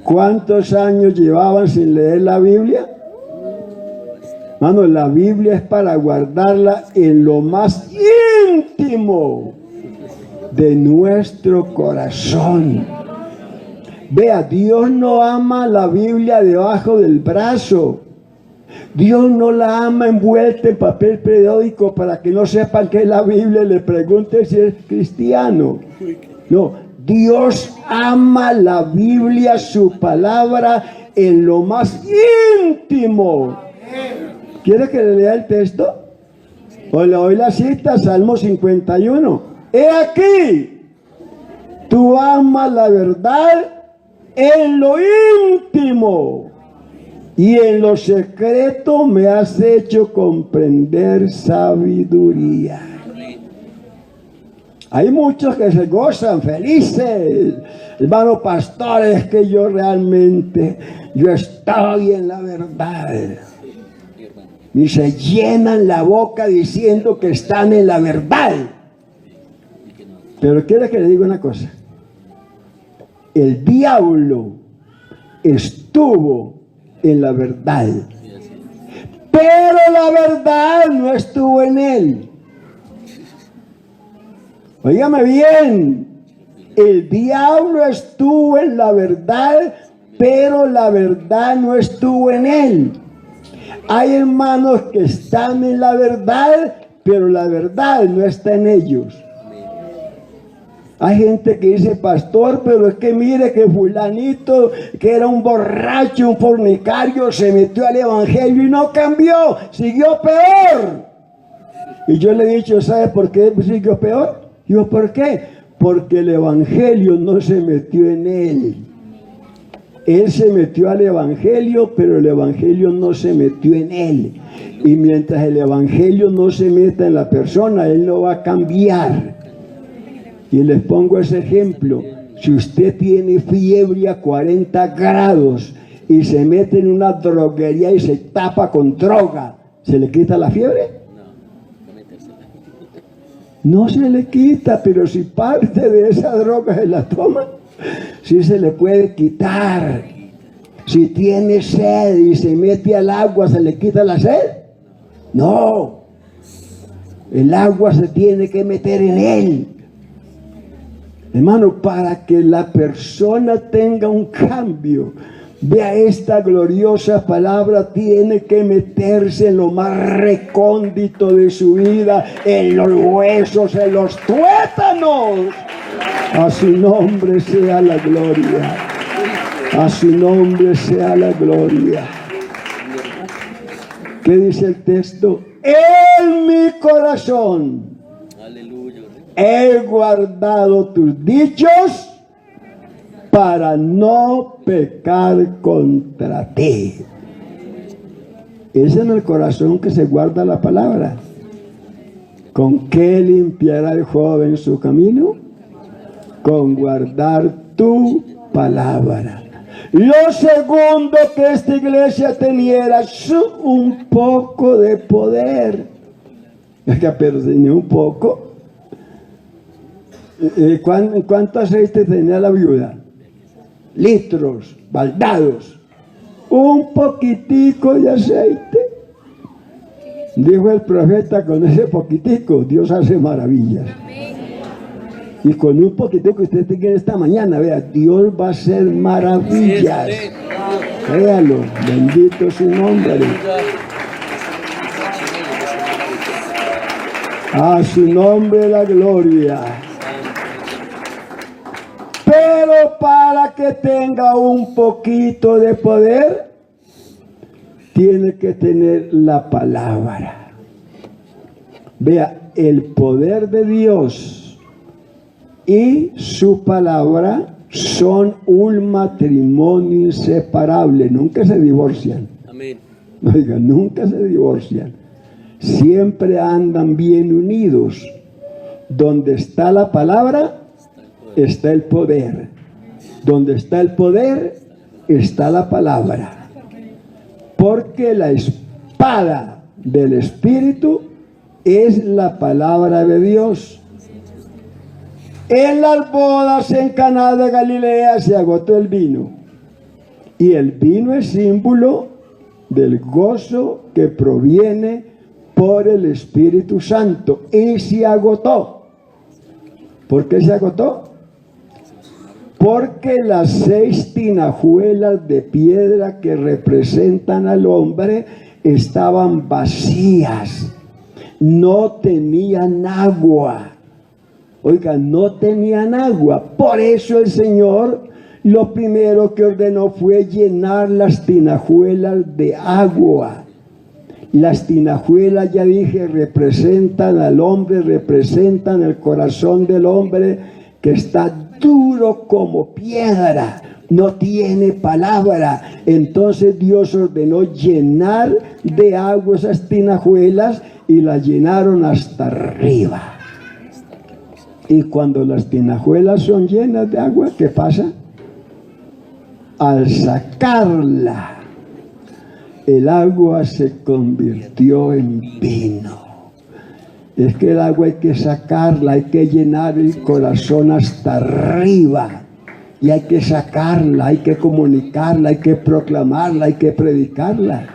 ¿Cuántos años llevaban sin leer la Biblia? Mano, la Biblia es para guardarla en lo más íntimo de nuestro corazón. Vea, Dios no ama la Biblia debajo del brazo. Dios no la ama envuelta en papel periódico para que no sepan que es la Biblia y le pregunten si es cristiano. No. Dios ama la Biblia, su palabra, en lo más íntimo ¿Quiere que le lea el texto? O le doy la cita, Salmo 51. He aquí, tú amas la verdad en lo íntimo y en lo secreto me has hecho comprender sabiduría. Hay muchos que se gozan felices, hermano pastor, es que yo estoy en la verdad. Y se llenan la boca diciendo que están en la verdad. Pero quiero que le diga una cosa. El diablo estuvo en la verdad, pero la verdad no estuvo en él. Óigame bien, el diablo estuvo en la verdad, pero la verdad no estuvo en él. Hay hermanos que están en la verdad, pero la verdad no está en ellos. Hay gente que dice, pastor, pero es que mire que fulanito, que era un borracho, un fornicario, se metió al evangelio y no cambió, siguió peor. Y yo le he dicho, ¿sabe por qué siguió peor? Digo, ¿por qué? Porque el evangelio no se metió en él. Él se metió al evangelio, pero el evangelio no se metió en él. Y mientras el evangelio no se meta en la persona, él no va a cambiar. Y les pongo ese ejemplo. Si usted tiene fiebre a 40 grados y se mete en una droguería y se tapa con droga, ¿se le quita la fiebre? No se le quita, pero si parte de esa droga se la toma, sí se le puede quitar. Si tiene sed y se mete al agua, ¿se le quita la sed? No. El agua se tiene que meter en él. Hermano, para que la persona tenga un cambio, vea esta gloriosa palabra, tiene que meterse en lo más recóndito de su vida, en los huesos, en los tuétanos. A su nombre sea la gloria. A su nombre sea la gloria. ¿Qué dice el texto? En mi corazón he guardado tus dichos para no pecar contra ti. Es en el corazón que se guarda la palabra. ¿Con qué limpiará el joven su camino? Con guardar tu palabra. Lo segundo que esta iglesia tenía era un poco de poder. Es que pero tenía un poco. ¿Cuánto aceite tenía la viuda? Litros, baldados. Un poquitico de aceite. Dijo el profeta, con ese poquitico Dios hace maravillas. Y con un poquitico que usted tiene esta mañana, vea, Dios va a hacer maravillas. Créalo, bendito su nombre. A su nombre la gloria. Pero para que tenga un poquito de poder, tiene que tener la palabra. Vea, el poder de Dios y su palabra son un matrimonio inseparable. Nunca se divorcian. Amén. Oiga, nunca se divorcian. Siempre andan bien unidos. Donde está la palabra, está el poder. Donde está el poder, está la palabra. Porque la espada del Espíritu es la palabra de Dios. En las bodas en Caná de Galilea se agotó el vino. Y el vino es símbolo del gozo que proviene por el Espíritu Santo. Y se agotó. ¿Por qué se agotó? Porque las 6 tinajuelas de piedra que representan al hombre estaban vacías. No tenían agua. Oiga, no tenían agua. Por eso el Señor lo primero que ordenó fue llenar las tinajuelas de agua. Las tinajuelas, ya dije, representan al hombre, representan el corazón del hombre que está duro como piedra, no tiene palabra. Entonces Dios ordenó llenar de agua esas tinajuelas y las llenaron hasta arriba. Y cuando las tinajuelas son llenas de agua, ¿qué pasa? Al sacarla, el agua se convirtió en vino. Es que el agua hay que sacarla, hay que llenar el corazón hasta arriba. Y hay que sacarla, hay que comunicarla, hay que proclamarla, hay que predicarla.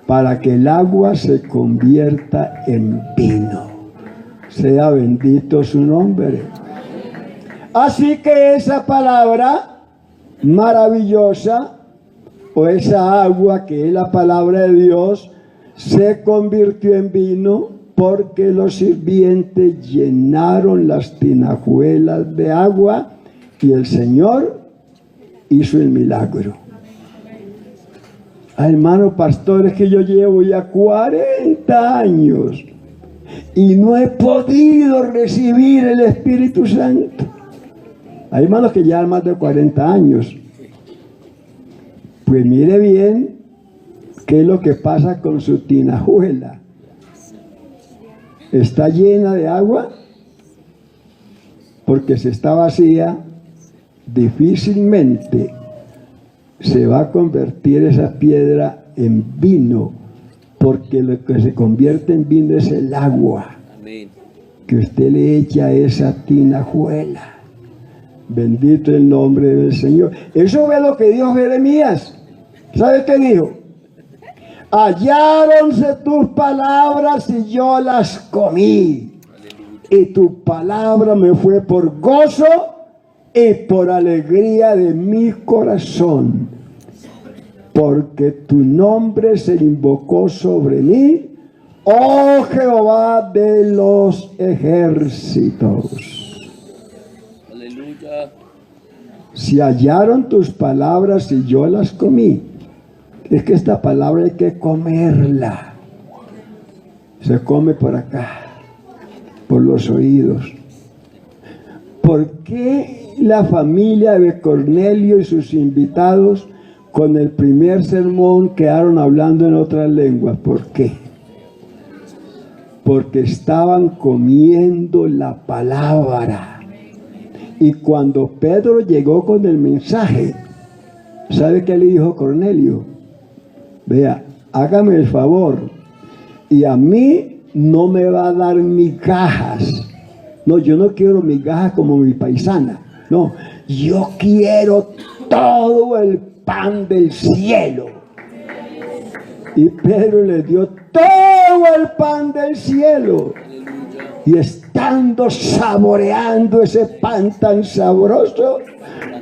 Para que el agua se convierta en vino. Sea bendito su nombre. Así que esa palabra maravillosa, o esa agua que es la palabra de Dios, se convirtió en vino porque los sirvientes llenaron las tinajuelas de agua y el Señor hizo el milagro. Hermano pastor, es que yo llevo ya 40 años y no he podido recibir el Espíritu Santo. Hay hermanos que llevan más de 40 años. Pues mire bien qué es lo que pasa con su tinajuela. Está llena de agua porque si está vacía, difícilmente se va a convertir esa piedra en vino, porque lo que se convierte en vino es el agua. Amén. Que usted le echa a esa tinajuela. Bendito el nombre del Señor. Eso es lo que dijo Jeremías. ¿Sabe qué dijo? Halláronse tus palabras y yo las comí. Y tu palabra me fue por gozo y por alegría de mi corazón. Porque tu nombre se invocó sobre mí, oh Jehová de los ejércitos. Aleluya. Si hallaron tus palabras y yo las comí. Es que esta palabra hay que comerla. Se come por acá, por los oídos. ¿Por qué la familia de Cornelio y sus invitados con el primer sermón quedaron hablando en otras lenguas? ¿Por qué? Porque estaban comiendo la palabra. Y cuando Pedro llegó con el mensaje, ¿sabe qué le dijo Cornelio? Vea, hágame el favor, y a mí no me va a dar migajas. No, yo no quiero migajas como mi paisana. No, yo quiero todo el pan del cielo. Y Pedro le dio todo el pan del cielo. Y estando saboreando ese pan tan sabroso,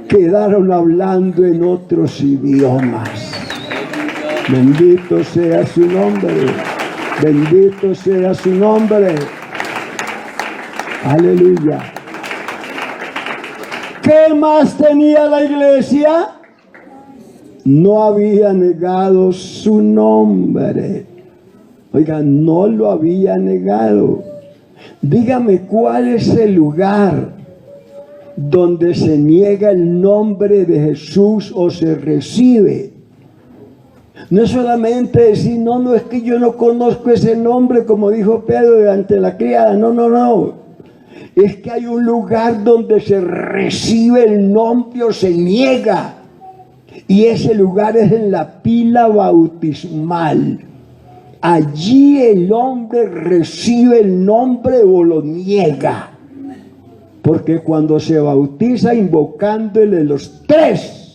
quedaron hablando en otros idiomas. Bendito sea su nombre. Bendito sea su nombre. Aleluya. ¿Qué más tenía la iglesia? No había negado su nombre. Oiga, no lo había negado. Dígame cuál es el lugar donde se niega el nombre de Jesús o se recibe. No es solamente decir, no, es que yo no conozco ese nombre, como dijo Pedro ante la criada. No. Es que hay un lugar donde se recibe el nombre o se niega. Y ese lugar es en la pila bautismal. Allí el hombre recibe el nombre o lo niega. Porque cuando se bautiza invocándole los tres,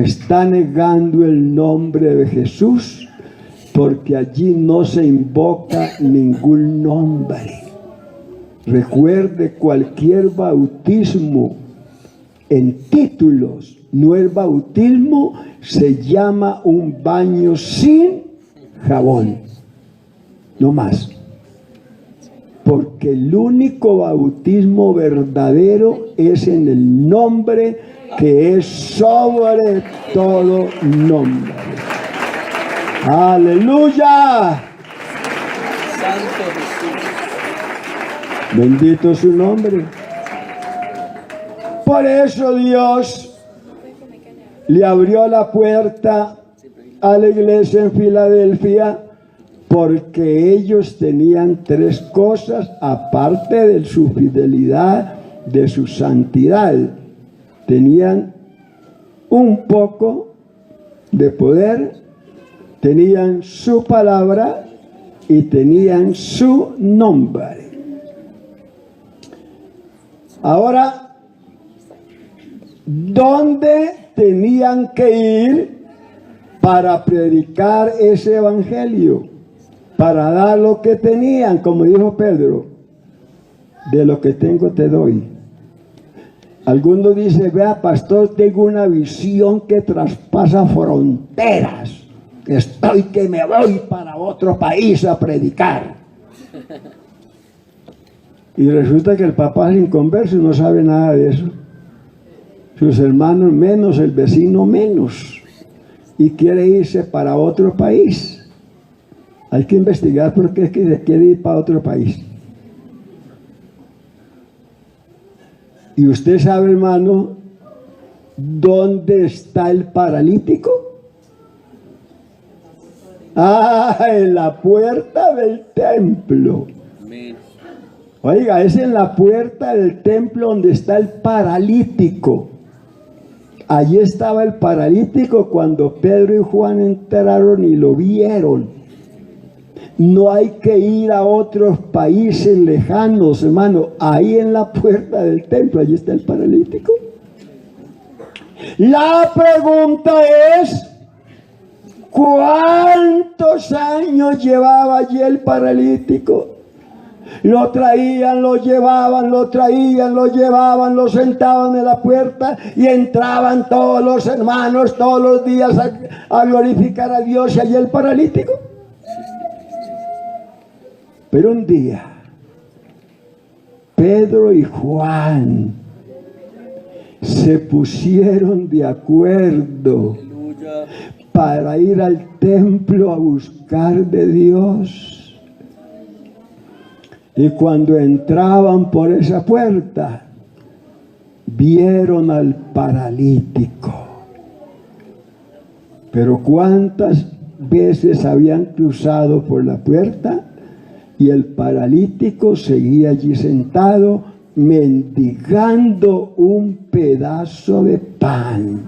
está negando el nombre de Jesús, porque allí no se invoca ningún nombre. Recuerde, cualquier bautismo en títulos, no el bautismo, se llama un baño sin jabón, no más. Porque el único bautismo verdadero es en el nombre que es sobre todo nombre. Aleluya. Santo Jesús. Bendito su nombre. Por eso Dios le abrió la puerta a la iglesia en Filadelfia, porque ellos tenían tres cosas aparte de su fidelidad, de su santidad. Tenían un poco de poder, tenían su palabra y tenían su nombre. Ahora, ¿dónde tenían que ir para predicar ese evangelio? Para dar lo que tenían, como dijo Pedro, de lo que tengo te doy. Algunos dicen, vea pastor, tengo una visión que traspasa fronteras. Estoy que me voy para otro país a predicar. Y resulta que el papá es inconverso y no sabe nada de eso. Sus hermanos menos, el vecino menos. Y quiere irse para otro país. Hay que investigar por qué es que se quiere ir para otro país. Y usted sabe, hermano, ¿dónde está el paralítico? En la puerta del templo. Amén. Oiga, es en la puerta del templo donde está el paralítico. Allí estaba el paralítico cuando Pedro y Juan entraron y lo vieron. No hay que ir a otros países lejanos, hermano. Ahí en la puerta del templo, allí está el paralítico. La pregunta es, ¿cuántos años llevaba allí el paralítico? Lo traían, lo llevaban, lo traían, lo llevaban, lo sentaban en la puerta y entraban todos los hermanos todos los días a glorificar a Dios, y allí el paralítico. Pero un día, Pedro y Juan se pusieron de acuerdo para ir al templo a buscar de Dios. Y cuando entraban por esa puerta, vieron al paralítico. Pero ¿cuántas veces habían cruzado por la puerta? Y el paralítico seguía allí sentado, mendigando un pedazo de pan.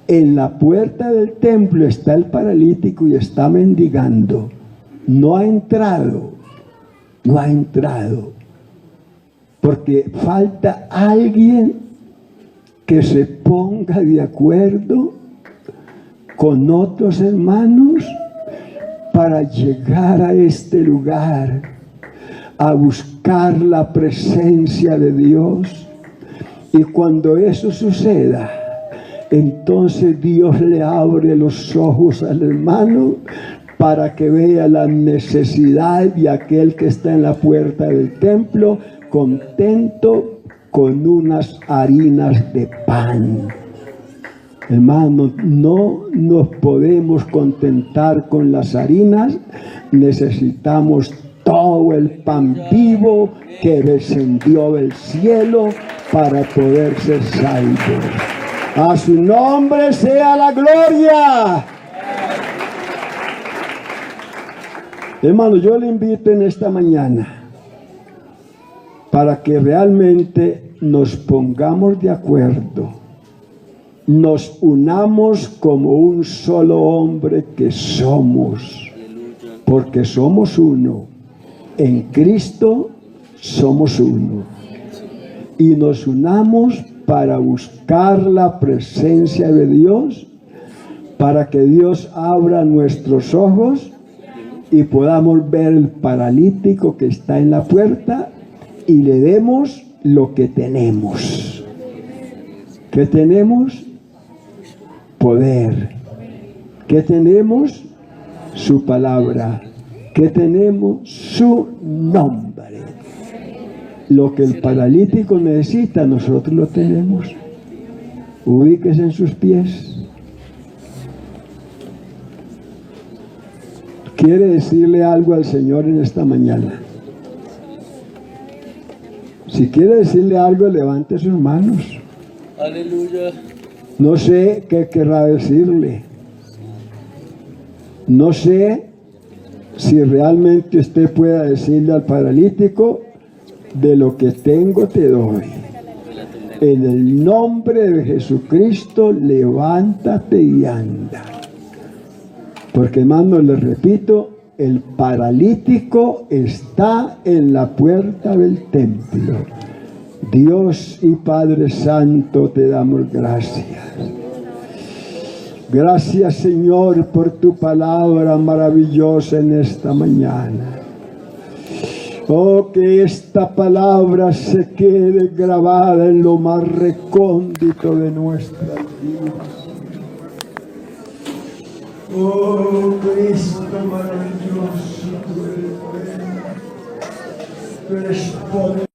En la puerta del templo está el paralítico y está mendigando. No ha entrado, no ha entrado. Porque falta alguien que se ponga de acuerdo con otros hermanos para llegar a este lugar, a buscar la presencia de Dios. Y cuando eso suceda, entonces Dios le abre los ojos al hermano para que vea la necesidad de aquel que está en la puerta del templo, contento con unas harinas de pan. Hermanos, no nos podemos contentar con las harinas, necesitamos todo el pan vivo que descendió del cielo para poder ser salvos. A su nombre sea la gloria. Hermano, yo le invito en esta mañana para que realmente nos pongamos de acuerdo, nos unamos como un solo hombre que somos, porque somos uno. En Cristo somos uno. Y nos unamos para buscar la presencia de Dios, para que Dios abra nuestros ojos y podamos ver el paralítico que está en la puerta y le demos lo que tenemos. ¿Qué tenemos? Poder. ¿Qué tenemos? Su palabra. ¿Qué tenemos? Su nombre. Lo que el paralítico necesita, nosotros lo tenemos. Ubíquese en sus pies. quiere decirle algo al Señor en esta mañana. Si quiere decirle algo, levante sus manos. Aleluya. No sé qué querrá decirle. No sé si realmente usted pueda decirle al paralítico, de lo que tengo te doy. En el nombre de Jesucristo, levántate y anda. Porque, hermano, les repito, el paralítico está en la puerta del templo. Dios y Padre Santo, te damos gracias. Gracias, Señor, por tu palabra maravillosa en esta mañana. Oh, que esta palabra se quede grabada en lo más recóndito de nuestras vidas. Oh, Cristo maravilloso, tú eres bueno, tú eres poderoso.